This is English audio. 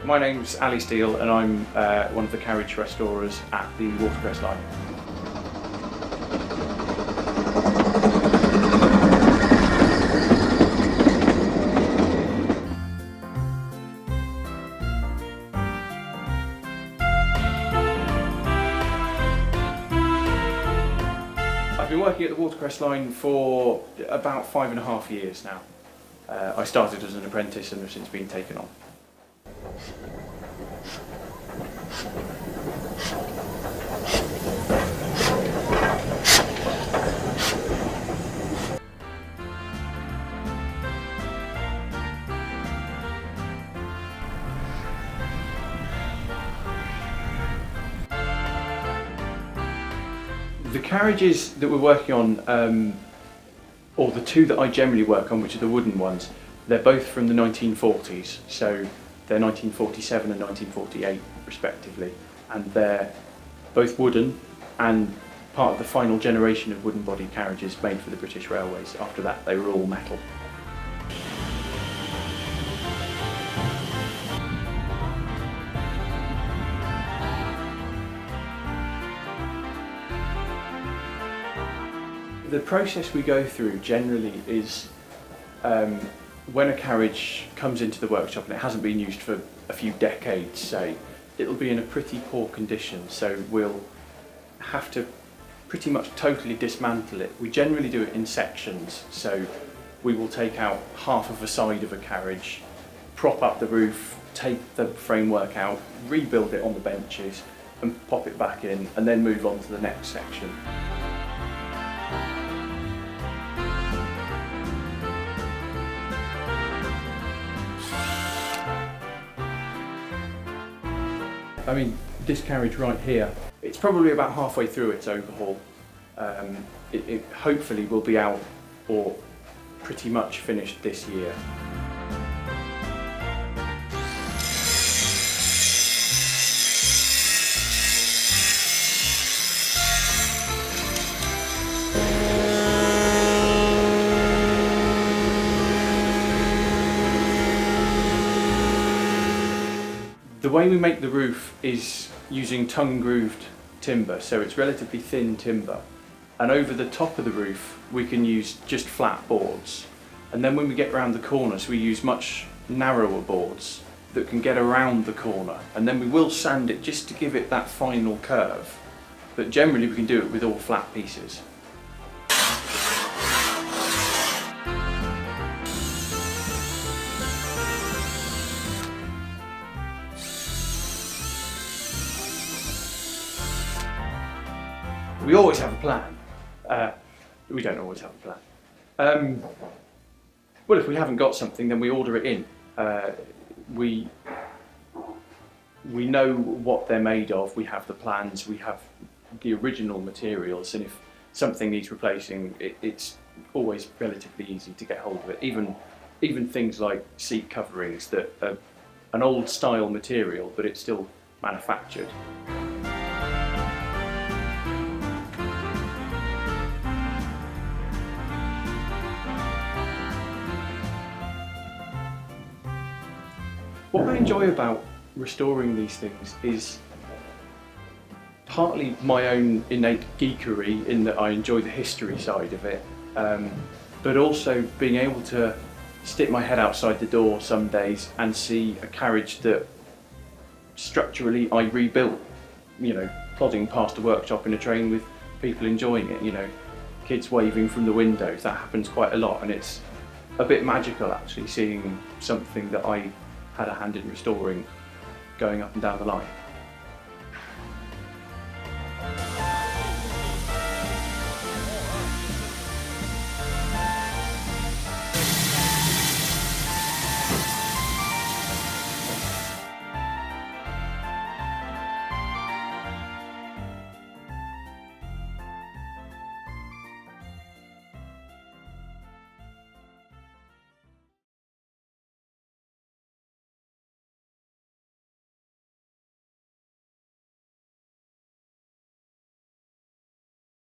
My name's Steele and I'm one of the carriage restorers at the Watercress Line. I've been working at the Watercress Line for about 5.5 years now. I started as an apprentice and have since been taken on. The carriages that we're working on, or the two that I generally work on, which are the wooden ones, they're both from the 1940s, so they're 1947 and 1948 respectively, and they're both wooden and part of the final generation of wooden body carriages made for the British Railways. After that they were all metal. The process we go through generally is when a carriage comes into the workshop and it hasn't been used for a few decades, say, it'll be in a pretty poor condition, so we'll have to pretty much totally dismantle it. We generally do it in sections, so we will take out half of a side of a carriage, prop up the roof, take the framework out, rebuild it on the benches and pop it back in, and then move on to the next section. I mean, this carriage right here, it's probably about halfway through its overhaul. It hopefully will be out or pretty much finished this year. The way we make the roof is using tongue-grooved timber, so it's relatively thin timber. And over the top of the roof we can use just flat boards. And then when we get around the corners we use much narrower boards that can get around the corner. And then we will sand it just to give it that final curve. But generally we can do it with all flat pieces. We always have a plan. We don't always have a plan. Well, if we haven't got something, then we order it in. We know what they're made of, we have the plans, we have the original materials, and if something needs replacing, it's always relatively easy to get hold of it. Even things like seat coverings that are an old style material, but it's still manufactured. What I enjoy about restoring these things is partly my own innate geekery in that I enjoy the history side of it, but also being able to stick my head outside the door some days and see a carriage that structurally I rebuilt, you know, plodding past a workshop in a train with people enjoying it, you know, kids waving from the windows. That happens quite a lot, and it's a bit magical actually seeing something that I had a hand in restoring going up and down the line.